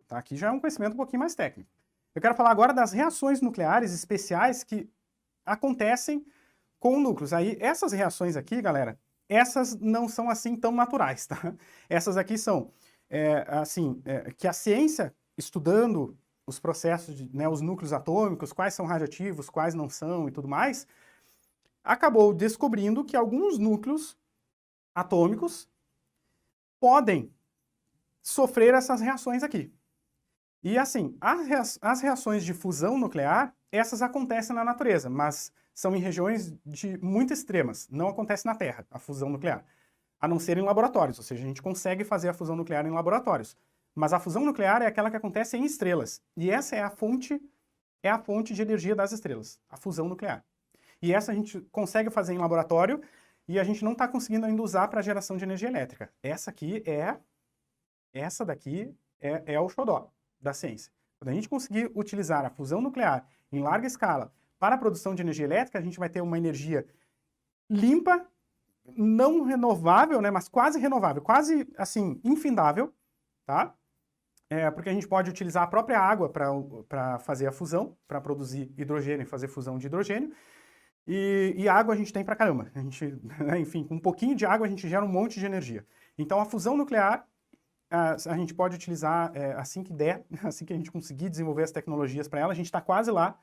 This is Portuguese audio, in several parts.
Tá? Aqui já é um conhecimento um pouquinho mais técnico. Eu quero falar agora das reações nucleares especiais que acontecem com núcleos. Aí, essas reações aqui, galera, essas não são assim tão naturais, tá? Essas aqui são, que a ciência, estudando os processos, os núcleos atômicos, quais são radioativos, quais não são e tudo mais, acabou descobrindo que alguns núcleos atômicos podem sofrer essas reações aqui. E assim, as reações de fusão nuclear, essas acontecem na natureza, mas são em regiões muito extremas. Não acontece na Terra, a fusão nuclear. A não ser em laboratórios, ou seja, a gente consegue fazer a fusão nuclear em laboratórios. Mas a fusão nuclear é aquela que acontece em estrelas. E essa é a fonte de energia das estrelas, a fusão nuclear. E essa a gente consegue fazer em laboratório e a gente não está conseguindo ainda usar para geração de energia elétrica. Essa daqui é o xodó da ciência. Quando a gente conseguir utilizar a fusão nuclear em larga escala para a produção de energia elétrica, a gente vai ter uma energia limpa, não renovável, né, mas quase renovável, quase assim, infindável, tá? Porque a gente pode utilizar a própria água para fazer a fusão, para produzir hidrogênio e fazer fusão de hidrogênio. E água a gente tem pra caramba. A gente, enfim, com um pouquinho de água a gente gera um monte de energia. Então a fusão nuclear a gente pode utilizar assim que der, assim que a gente conseguir desenvolver as tecnologias para ela, a gente está quase lá,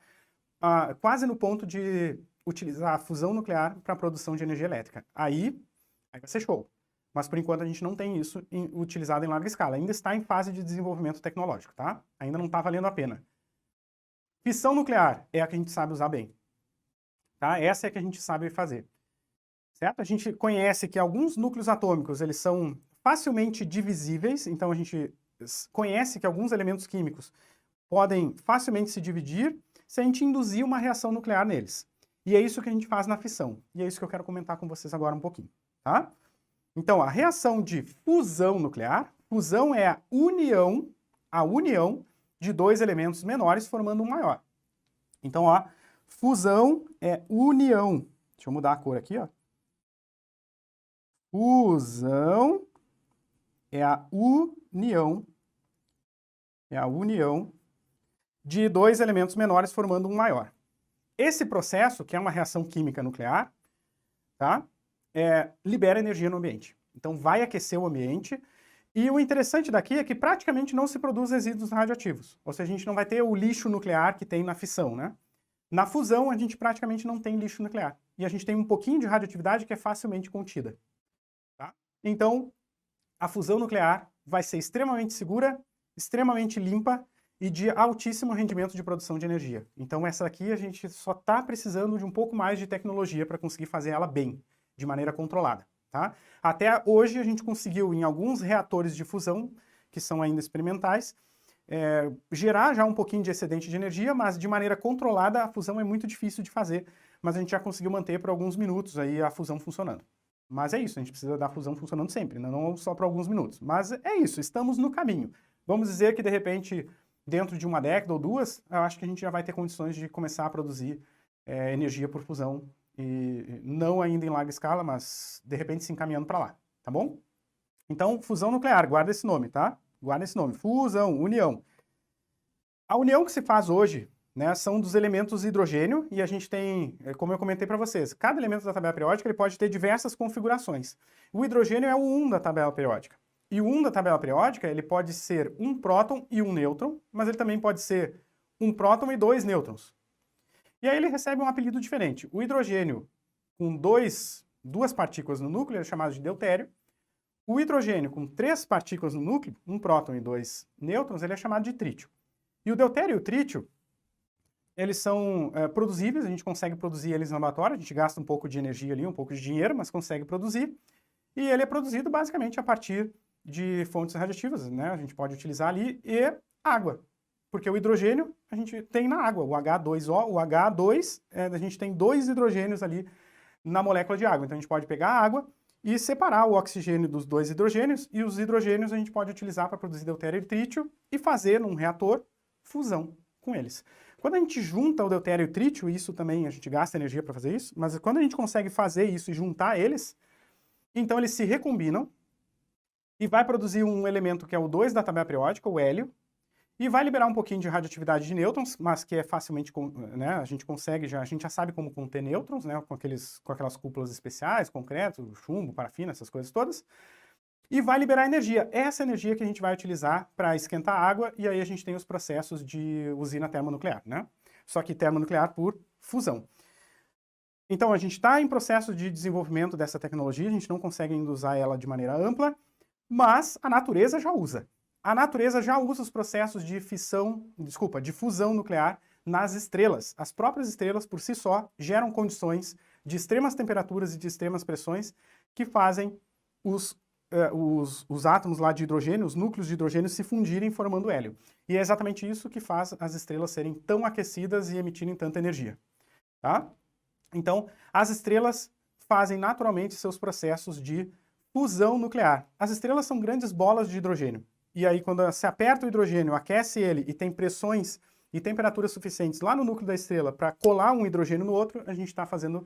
quase no ponto de utilizar a fusão nuclear para a produção de energia elétrica. Aí vai ser show. Mas por enquanto a gente não tem isso utilizado em larga escala. Ainda está em fase de desenvolvimento tecnológico, tá? Ainda não está valendo a pena. Fissão nuclear é a que a gente sabe usar bem. Tá? Essa é a que a gente sabe fazer. Certo? A gente conhece que alguns núcleos atômicos eles são facilmente divisíveis, então a gente conhece que alguns elementos químicos podem facilmente se dividir se a gente induzir uma reação nuclear neles. E é isso que a gente faz na fissão. E é isso que eu quero comentar com vocês agora um pouquinho. Tá? Então, a reação de fusão nuclear, fusão é a união de dois elementos menores formando um maior. Então, ó, fusão é união. Deixa eu mudar a cor aqui, ó. Fusão é a união de dois elementos menores formando um maior. Esse processo, que é uma reação química nuclear, tá? Libera energia no ambiente. Então vai aquecer o ambiente. E o interessante daqui é que praticamente não se produz resíduos radioativos. Ou seja, a gente não vai ter o lixo nuclear que tem na fissão, né? Na fusão, a gente praticamente não tem lixo nuclear. E a gente tem um pouquinho de radioatividade que é facilmente contida. Tá? Então, a fusão nuclear vai ser extremamente segura, extremamente limpa e de altíssimo rendimento de produção de energia. Então essa aqui a gente só está precisando de um pouco mais de tecnologia para conseguir fazer ela bem, de maneira controlada. Tá? Até hoje a gente conseguiu, em alguns reatores de fusão, que são ainda experimentais, gerar já um pouquinho de excedente de energia, mas de maneira controlada a fusão é muito difícil de fazer, mas a gente já conseguiu manter por alguns minutos aí a fusão funcionando. Mas é isso, a gente precisa da fusão funcionando sempre, não só por alguns minutos. Mas é isso, estamos no caminho. Vamos dizer que, de repente, dentro de uma década ou duas, eu acho que a gente já vai ter condições de começar a produzir energia por fusão. E não ainda em larga escala, mas, de repente, se encaminhando para lá, tá bom? Então, fusão nuclear, guarda esse nome, tá? Guarda esse nome, fusão, união. A união que se faz hoje, né, são dos elementos hidrogênio, e a gente tem, como eu comentei para vocês, cada elemento da tabela periódica ele pode ter diversas configurações. O hidrogênio é o 1 da tabela periódica. E o 1 da tabela periódica, ele pode ser um próton e um nêutron, mas ele também pode ser um próton e dois nêutrons. E aí ele recebe um apelido diferente. O hidrogênio com duas partículas no núcleo é chamado de deutério. O hidrogênio com 3 partículas no núcleo, um próton e 2 nêutrons, ele é chamado de trítio. E o deutério e o trítio, eles são produzíveis, a gente consegue produzir eles no laboratório, a gente gasta um pouco de energia ali, um pouco de dinheiro, mas consegue produzir. E ele é produzido basicamente a partir de fontes radioativas, né? A gente pode utilizar ali, e água. Porque o hidrogênio a gente tem na água, o H2O, o H2, a gente tem 2 hidrogênios ali na molécula de água. Então a gente pode pegar a água e separar o oxigênio dos 2 hidrogênios, e os hidrogênios a gente pode utilizar para produzir deutério e trítio e fazer num reator fusão com eles. Quando a gente junta o deutério e o trítio, isso também a gente gasta energia para fazer isso, mas quando a gente consegue fazer isso e juntar eles, então eles se recombinam, e vai produzir um elemento que é o 2 da tabela periódica, o hélio, e vai liberar um pouquinho de radioatividade de nêutrons, mas que é facilmente, né, a gente já sabe como conter nêutrons, né, com aquelas cúpulas especiais, concreto, chumbo, parafina, essas coisas todas, e vai liberar energia. Essa energia que a gente vai utilizar para esquentar a água, e aí a gente tem os processos de usina termonuclear, né? Só que termonuclear por fusão. Então, a gente está em processo de desenvolvimento dessa tecnologia, a gente não consegue ainda usar ela de maneira ampla, mas a natureza já usa. A natureza já usa os processos de fusão nuclear nas estrelas. As próprias estrelas, por si só, geram condições de extremas temperaturas e de extremas pressões que fazem os átomos lá de hidrogênio, os núcleos de hidrogênio se fundirem formando hélio. E é exatamente isso que faz as estrelas serem tão aquecidas e emitirem tanta energia. Tá? Então, as estrelas fazem naturalmente seus processos de fusão nuclear. As estrelas são grandes bolas de hidrogênio. E aí, quando se aperta o hidrogênio, aquece ele e tem pressões e temperaturas suficientes lá no núcleo da estrela para colar um hidrogênio no outro, a gente está fazendo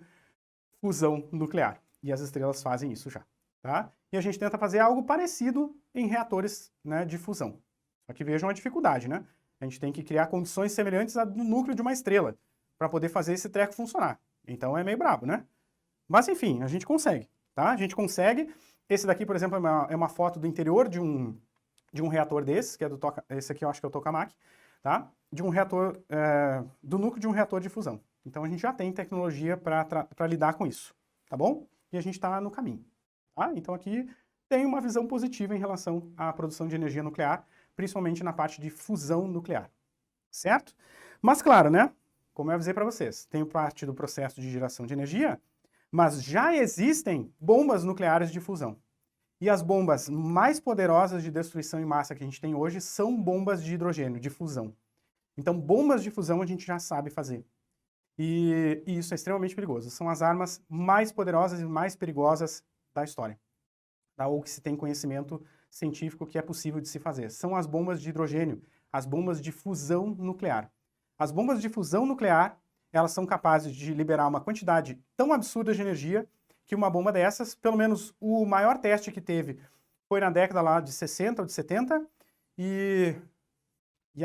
fusão nuclear. E as estrelas fazem isso já. Tá? E a gente tenta fazer algo parecido em reatores, né, de fusão. Só que vejam a dificuldade, né? A gente tem que criar condições semelhantes ao do núcleo de uma estrela para poder fazer esse treco funcionar. Então é meio brabo, né? Mas enfim, a gente consegue, tá? A gente consegue. Esse daqui, por exemplo, é uma foto do interior de um reator desses, que é esse aqui eu acho que é o tokamak, tá? De um reator, do núcleo de um reator de fusão. Então a gente já tem tecnologia para lidar com isso, tá bom? E a gente está no caminho. Tá? Então aqui tem uma visão positiva em relação à produção de energia nuclear, principalmente na parte de fusão nuclear, certo? Mas claro, né? Como eu avisei para vocês, tem parte do processo de geração de energia, mas já existem bombas nucleares de fusão. E as bombas mais poderosas de destruição em massa que a gente tem hoje são bombas de hidrogênio, de fusão. Então, bombas de fusão a gente já sabe fazer. E isso é extremamente perigoso. São as armas mais poderosas e mais perigosas da história, tá? Ou que se tem conhecimento científico que é possível de se fazer. São as bombas de hidrogênio, as bombas de fusão nuclear. As bombas de fusão nuclear, elas são capazes de liberar uma quantidade tão absurda de energia que uma bomba dessas, pelo menos o maior teste que teve foi na década lá de 60 ou de 70, e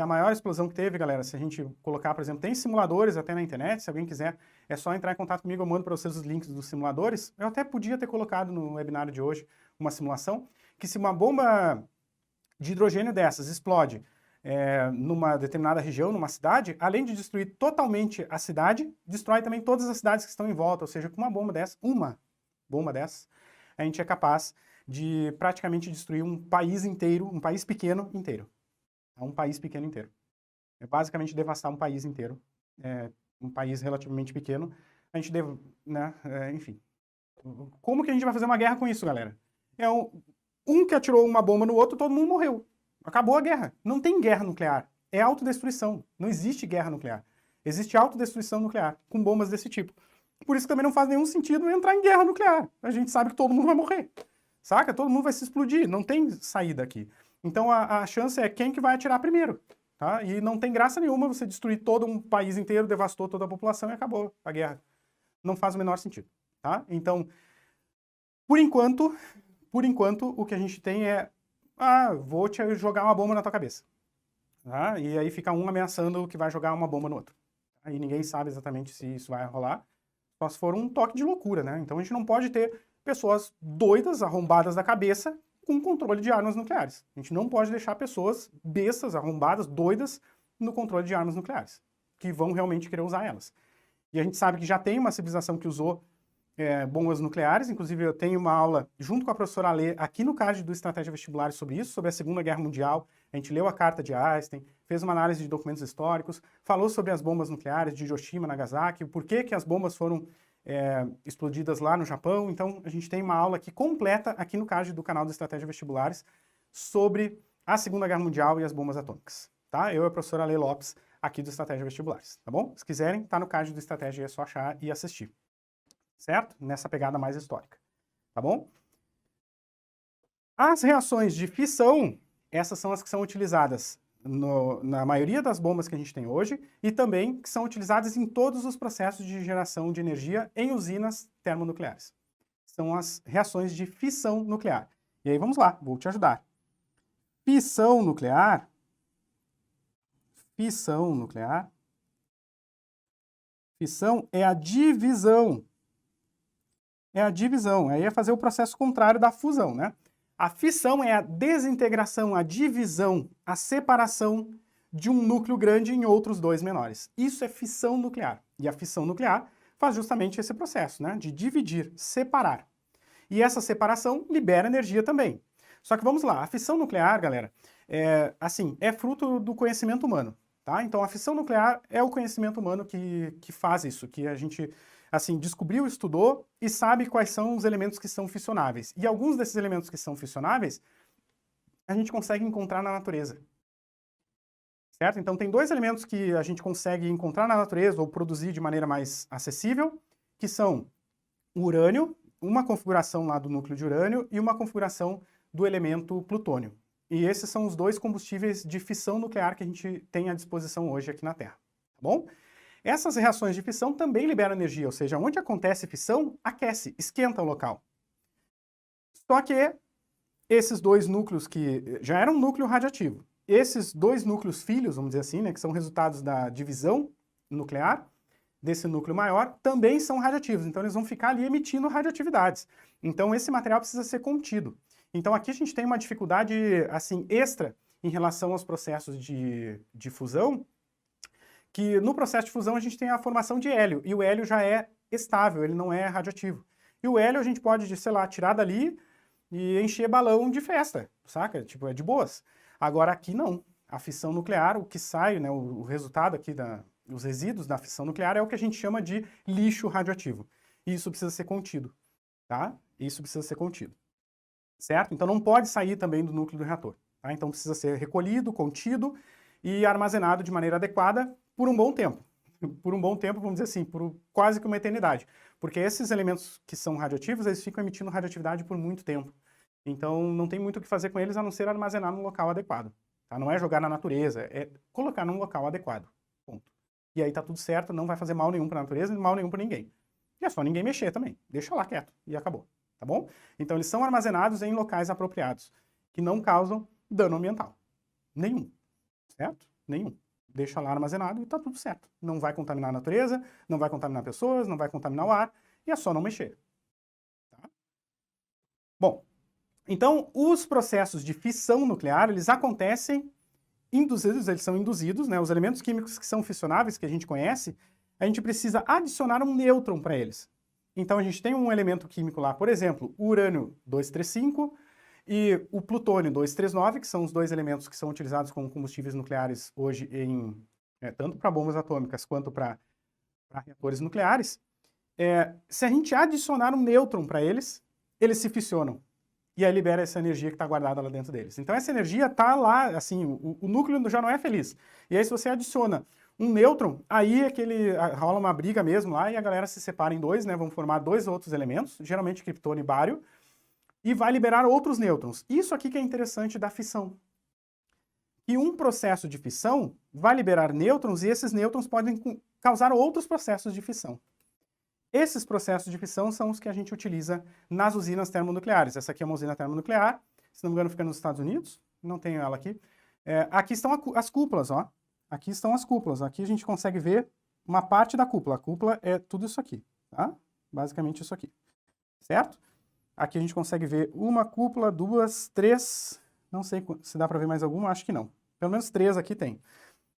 a maior explosão que teve, galera, se a gente colocar, por exemplo, tem simuladores até na internet, se alguém quiser, é só entrar em contato comigo, eu mando para vocês os links dos simuladores. Eu até podia ter colocado no webinário de hoje uma simulação, que se uma bomba de hidrogênio dessas explode numa determinada região, numa cidade, além de destruir totalmente a cidade, destrói também todas as cidades que estão em volta, ou seja, com uma bomba dessas, a gente é capaz de praticamente destruir um país inteiro, um país pequeno inteiro. Um país pequeno inteiro. É basicamente devastar um país inteiro. Um país relativamente pequeno. A gente deve, né, enfim. Como que a gente vai fazer uma guerra com isso, galera? Um que atirou uma bomba no outro, todo mundo morreu. Acabou a guerra. Não tem guerra nuclear. É autodestruição. Não existe guerra nuclear. Existe autodestruição nuclear, com bombas desse tipo. Por isso que também não faz nenhum sentido entrar em guerra nuclear. A gente sabe que todo mundo vai morrer. Saca? Todo mundo vai se explodir. Não tem saída aqui. Então a chance é quem que vai atirar primeiro. Tá? E não tem graça nenhuma você destruir todo um país inteiro, devastou toda a população e acabou a guerra. Não faz o menor sentido. Tá? Então, por enquanto, o que a gente tem é vou te jogar uma bomba na tua cabeça. Tá? E aí fica um ameaçando que vai jogar uma bomba no outro. Aí ninguém sabe exatamente se isso vai rolar, só se for um toque de loucura, né? Então a gente não pode ter pessoas doidas, arrombadas da cabeça, com controle de armas nucleares. A gente não pode deixar pessoas bestas, arrombadas, doidas, no controle de armas nucleares, que vão realmente querer usar elas. E a gente sabe que já tem uma civilização que usou bombas nucleares, inclusive eu tenho uma aula junto com a professora Alê aqui no card do Estratégia Vestibular sobre isso, sobre a Segunda Guerra Mundial. A gente leu a carta de Einstein, fez uma análise de documentos históricos, falou sobre as bombas nucleares de Hiroshima, Nagasaki, o porquê que as bombas foram explodidas lá no Japão. Então a gente tem uma aula aqui completa aqui no card do canal do Estratégia Vestibulares sobre a Segunda Guerra Mundial e as bombas atômicas. Tá? Eu e a professora Alê Lopes aqui do Estratégia Vestibulares, tá bom? Se quiserem, tá no card do Estratégia, é só achar e assistir. Certo? Nessa pegada mais histórica, tá bom? As reações de fissão, essas são as que são utilizadas na maioria das bombas que a gente tem hoje e também que são utilizadas em todos os processos de geração de energia em usinas termonucleares. São as reações de fissão nuclear. E aí vamos lá, vou te ajudar. Fissão nuclear, fissão é a divisão. É a divisão, aí é fazer o processo contrário da fusão, né? A fissão é a desintegração, a divisão, a separação de um núcleo grande em outros dois menores. Isso é fissão nuclear. E a fissão nuclear faz justamente esse processo, né? De dividir, separar. E essa separação libera energia também. Só que vamos lá, a fissão nuclear, galera, é fruto do conhecimento humano, tá? Então a fissão nuclear é o conhecimento humano que faz isso, que a gente, assim, descobriu, estudou e sabe quais são os elementos que são fissionáveis. E alguns desses elementos que são fissionáveis, a gente consegue encontrar na natureza. Certo? Então tem dois elementos que a gente consegue encontrar na natureza ou produzir de maneira mais acessível, que são o urânio, uma configuração lá do núcleo de urânio e uma configuração do elemento plutônio. E esses são os dois combustíveis de fissão nuclear que a gente tem à disposição hoje aqui na Terra, tá bom? Essas reações de fissão também liberam energia, ou seja, onde acontece fissão, aquece, esquenta o local. Só que esses dois núcleos que já eram um núcleo radioativo, esses dois núcleos filhos, vamos dizer assim, né, que são resultados da divisão nuclear, desse núcleo maior, também são radioativos. Então eles vão ficar ali emitindo radioatividades. Então esse material precisa ser contido. Então aqui a gente tem uma dificuldade assim extra em relação aos processos de fusão, que no processo de fusão a gente tem a formação de hélio, e o hélio já é estável, ele não é radioativo. E o hélio a gente pode, sei lá, tirar dali e encher balão de festa, saca? Tipo, é de boas. Agora aqui não. A fissão nuclear, o que sai, né, o resultado aqui os resíduos da fissão nuclear é o que a gente chama de lixo radioativo. E isso precisa ser contido, tá? Isso precisa ser contido. Certo? Então não pode sair também do núcleo do reator, tá? Então precisa ser recolhido, contido e armazenado de maneira adequada por um bom tempo. Por um bom tempo, vamos dizer assim, por quase que uma eternidade. Porque esses elementos que são radioativos, eles ficam emitindo radioatividade por muito tempo. Então não tem muito o que fazer com eles a não ser armazenar num local adequado. Tá? Não é jogar na natureza, é colocar num local adequado. Ponto. E aí tá tudo certo, não vai fazer mal nenhum para a natureza e mal nenhum para ninguém. E é só ninguém mexer também. Deixa lá quieto e acabou. Tá bom? Então eles são armazenados em locais apropriados, que não causam dano ambiental. Nenhum. Certo? Nenhum. Deixa lá armazenado e tá tudo certo. Não vai contaminar a natureza, não vai contaminar pessoas, não vai contaminar o ar, e é só não mexer. Tá? Bom, então os processos de fissão nuclear, eles acontecem induzidos, eles são induzidos, né? Os elementos químicos que são fissionáveis, que a gente conhece, a gente precisa adicionar um nêutron para eles. Então a gente tem um elemento químico lá, por exemplo, o urânio 235 e o plutônio 239, que são os dois elementos que são utilizados como combustíveis nucleares hoje tanto para bombas atômicas quanto para reatores nucleares. Se a gente adicionar um nêutron para eles, eles se fissionam. E aí libera essa energia que está guardada lá dentro deles. Então essa energia está lá, assim, o núcleo já não é feliz. E aí se você adiciona um nêutron, aí rola uma briga mesmo lá e a galera se separa em dois, né? Vão formar dois outros elementos, geralmente criptônio e bário, e vai liberar outros nêutrons. Isso aqui que é interessante da fissão. E um processo de fissão vai liberar nêutrons e esses nêutrons podem causar outros processos de fissão. Esses processos de fissão são os que a gente utiliza nas usinas termonucleares. Essa aqui é uma usina termonuclear, se não me engano fica nos Estados Unidos, não tenho ela aqui. Aqui estão as cúpulas, ó. Aqui estão as cúpulas. Aqui a gente consegue ver uma parte da cúpula. A cúpula é tudo isso aqui, tá? Basicamente isso aqui, certo? Aqui a gente consegue ver uma cúpula, duas, três, não sei se dá para ver mais alguma, acho que não. Pelo menos três aqui tem.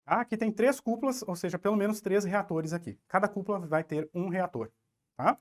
Aqui tem 3 cúpulas, ou seja, pelo menos 3 reatores aqui. Cada cúpula vai ter um reator, tá?